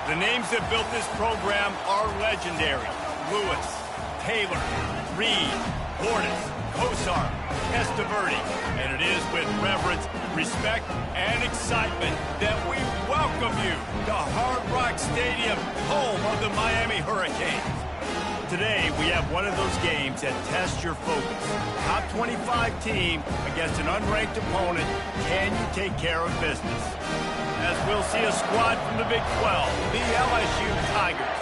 The names that built this program are legendary. Lewis, Taylor, Reed, Portis, Kosar, Testaverde. And it is with reverence, respect, and excitement that we welcome you to Hard Rock Stadium, home of the Miami Hurricanes. Today, we have one of those games that tests your focus. Top 25 team against an unranked opponent. Can you take care of business? As we'll see a squad from the Big 12, the LSU Tigers,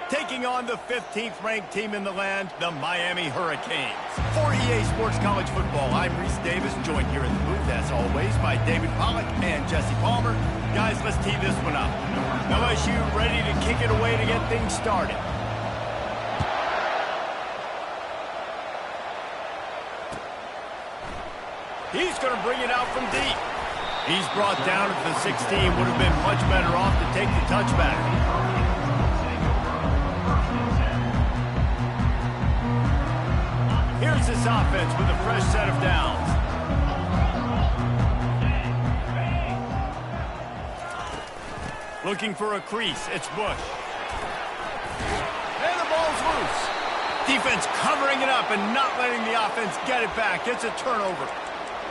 taking on the 15th ranked team in the land, the Miami Hurricanes. For EA Sports College Football, I'm Reese Davis, joined here in the booth, as always, by David Pollack and Jesse Palmer. Guys, let's tee this one up. LSU ready to kick it away to get things started. He's going to bring it out from deep. He's brought down at the 16. Would have been much better off to take the touchback. Here's this offense with a fresh set of downs. Looking for a crease. It's Bush. And the ball's loose. Defense covering it up and not letting the offense get it back. It's a turnover.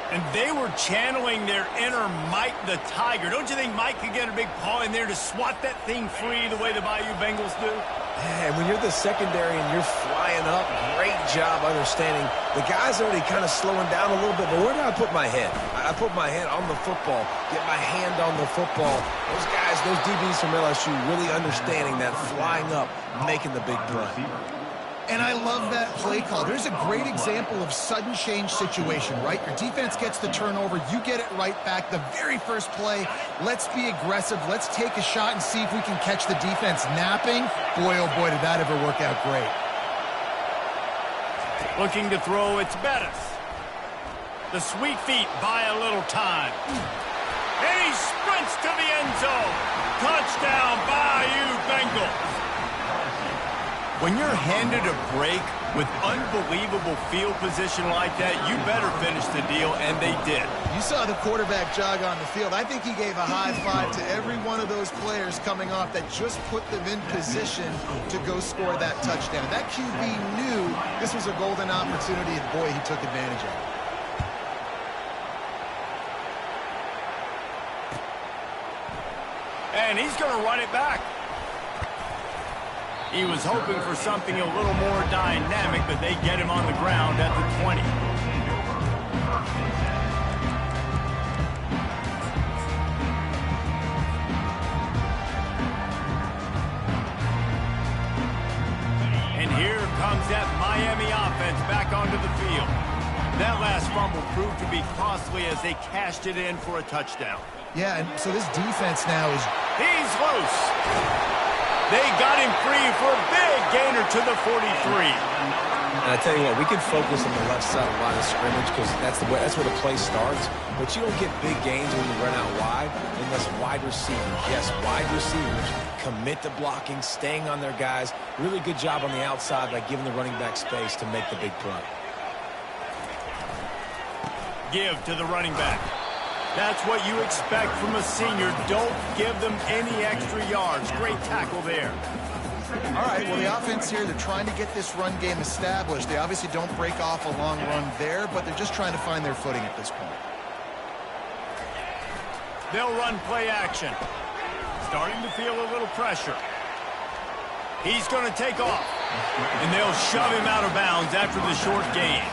And they were channeling their inner Mike the Tiger. Don't you think Mike could get a big paw in there to swat that thing free the way the Bayou Bengals do? Yeah, and when you're the secondary and you're flying up, great job understanding. The guy's already kind of slowing down a little bit, but where do I put my head? I put my head on the football, get my hand on the football. Those guys, those DBs from LSU really understanding that flying up, making the big play. And I love that play call. There's a great example of sudden change situation, right? Your defense gets the turnover. You get it right back. The very first play, let's be aggressive. Let's take a shot and see if we can catch the defense napping. Boy, oh boy, did that ever work out great. Looking to throw, it's Bettis. The sweet feet buy a little time. And he sprints to the end zone. Touchdown, Bayou Bengals. When you're handed a break with unbelievable field position like that, you better finish the deal, and they did. You saw the quarterback jog on the field. I think he gave a high five to every one of those players coming off that just put them in position to go score that touchdown. That QB knew this was a golden opportunity, and boy, he took advantage of it. And he's going to run it back. He was hoping for something a little more dynamic, but they get him on the ground at the 20. And here comes that Miami offense back onto the field. That last fumble proved to be costly as they cashed it in for a touchdown. Yeah, and so this defense now is... He's loose. They got him free for a big gainer to the 43. And I tell you what, we can focus on the left side of the line of scrimmage because that's where the play starts. But you don't get big gains when you run out wide unless wide receivers. Yes, wide receivers commit to blocking, staying on their guys. Really good job on the outside by giving the running back space to make the big play. Give to the running back. That's what you expect from a senior. Don't give them any extra yards. Great tackle there. All right, well, the offense here, they're trying to get this run game established. They obviously don't break off a long run there, but they're just trying to find their footing at this point. They'll run play action. Starting to feel a little pressure. He's going to take off. And they'll shove him out of bounds after the short gain.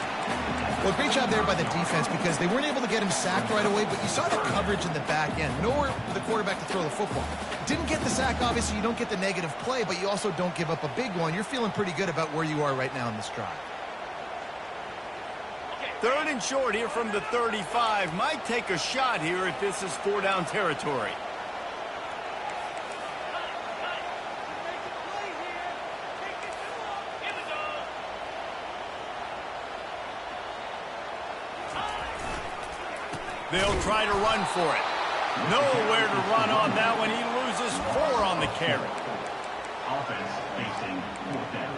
Well, great job there by the defense because they weren't able to get him sacked right away, but you saw the coverage in the back end. Nowhere for the quarterback to throw the football. Didn't get the sack, obviously. You don't get the negative play, but you also don't give up a big one. You're feeling pretty good about where you are right now in this drive. Third and short here from the 35. Might take a shot here if this is 4-down territory. They'll try to run for it. Nowhere to run on that one. He loses 4 on the carry. Offense facing 4th down.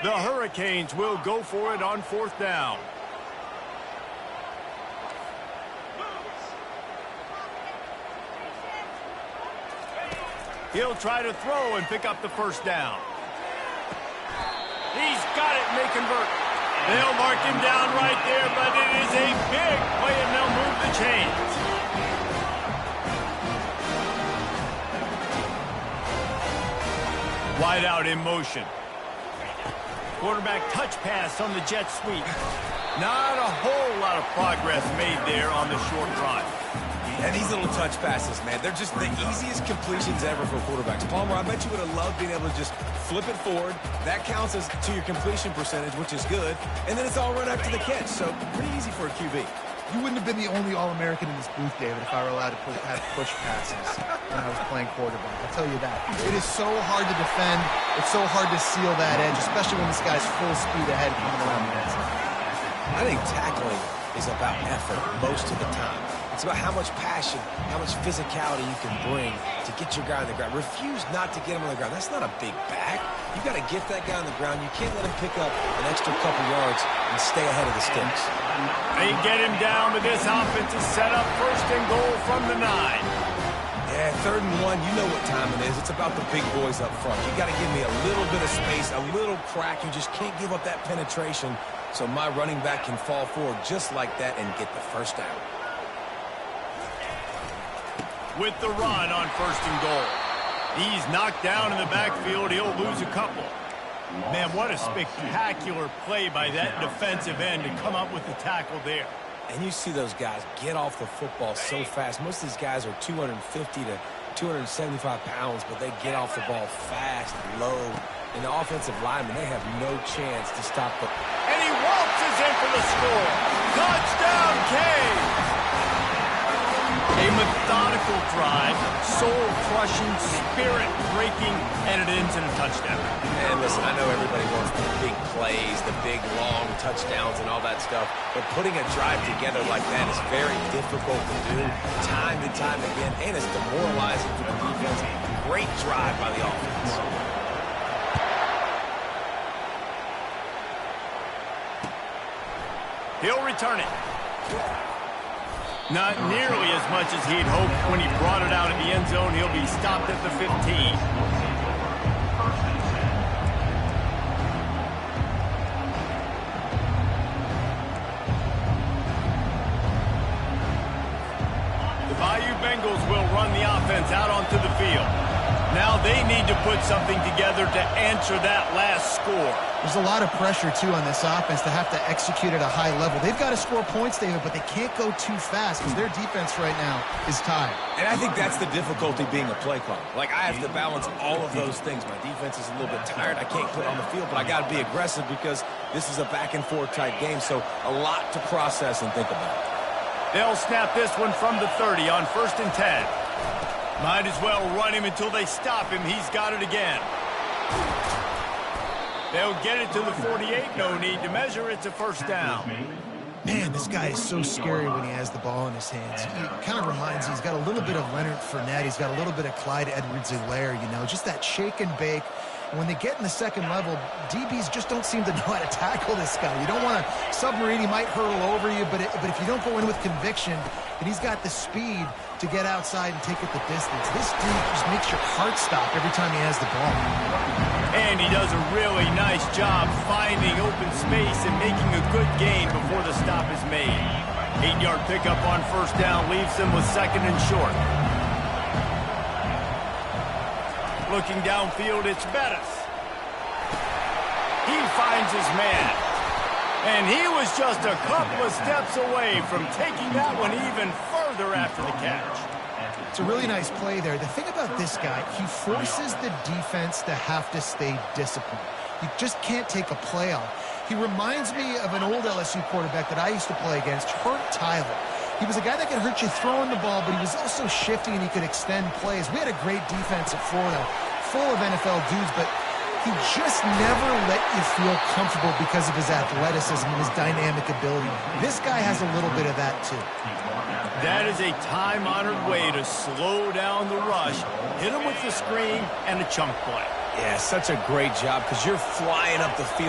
The Hurricanes will go for it on 4th down. He'll try to throw and pick up the 1st down. He's got it and they convert. They'll mark him down right there, but it is a big play and they'll move the chains. Wide out in motion. Quarterback touch pass on the jet sweep. Not a whole lot of progress made there on the short run. And these little touch passes, man, they're just the easiest completions ever for quarterbacks. Palmer, I bet you would have loved being able to just flip it forward. That counts as to your completion percentage, which is good. And then it's all run after the catch, so pretty easy for a QB. You wouldn't have been the only All-American in this booth, David, if I were allowed to have push passes when I was playing quarterback. I'll tell you that. It is so hard to defend. It's so hard to seal that edge, especially when this guy's full speed ahead coming around the inside. I think tackling is about effort most of the time. It's about how much passion, how much physicality you can bring to get your guy on the ground. Refuse not to get him on the ground. That's not a big back. You got to get that guy on the ground. You can't let him pick up an extra couple yards and stay ahead of the sticks. They get him down, but this offense is set up 1st and goal from the 9. Yeah, 3rd and 1, you know what time it is. It's about the big boys up front. You got to give me a little bit of space, a little crack. You just can't give up that penetration so my running back can fall forward just like that and get the 1st down. With the run on 1st and goal. He's knocked down in the backfield. He'll lose a couple. Man, what a spectacular play by that defensive end to come up with the tackle there. And you see those guys get off the football so fast. Most of these guys are 250 to 275 pounds, but they get off the ball fast, low. And the offensive linemen, they have no chance to stop the... And he waltzes in for the score. Touchdown, Canes! A methodical drive, soul-crushing, spirit-breaking, and it ends in a touchdown. And listen, I know everybody wants the big plays, the big, long touchdowns and all that stuff, but putting a drive together like that is very difficult to do time and time again, and it's demoralizing for the defense. Great drive by the offense. He'll return it. Not nearly as much as he'd hoped when he brought it out in the end zone. He'll be stopped at the 15. The Bayou Bengals will run the offense out onto the field. Now they need to put something together to answer that last score. There's a lot of pressure, too, on this offense to have to execute at a high level. They've got to score points, David, but they can't go too fast because their defense right now is tired. And I think that's the difficulty being a play caller. Like, I have to balance all of those things. My defense is a little bit tired. I can't put on the field, but I got to be aggressive because this is a back-and-forth type game, so a lot to process and think about. They'll snap this one from the 30 on 1st and 10. Might as well run him until they stop him. He's got it again. They'll get it to the 48. No need to measure. It's a 1st down. Man, this guy is so scary when he has the ball in his hands. He kind of reminds me, he's got a little bit of Leonard Fournette. He's got a little bit of Clyde Edwards-Helaire, you know, just that shake and bake. And when they get in the second level, DBs just don't seem to know how to tackle this guy. You don't want to submarine. He might hurtle over you, but if you don't go in with conviction, and he's got the speed to get outside and take it the distance. This dude just makes your heart stop every time he has the ball. And he does a really nice job finding open space and making a good gain before the stop is made. 8-yard pickup on 1st down leaves them with 2nd and short. Looking downfield, it's Bettis. He finds his man. And he was just a couple of steps away from taking that one even further after the catch. It's a really nice play there. The thing about this guy, he forces the defense to have to stay disciplined. You just can't take a play off. He reminds me of an old LSU quarterback that I used to play against, Hurt Tyler. He was a guy that could hurt you throwing the ball, but he was also shifty and he could extend plays. We had a great defense at Florida, full of NFL dudes, but he just never let you feel comfortable because of his athleticism and his dynamic ability. This guy has a little bit of that, too. That is a time-honored way to slow down the rush, hit him with the screen, and a chunk play. Yeah, such a great job because you're flying up the field.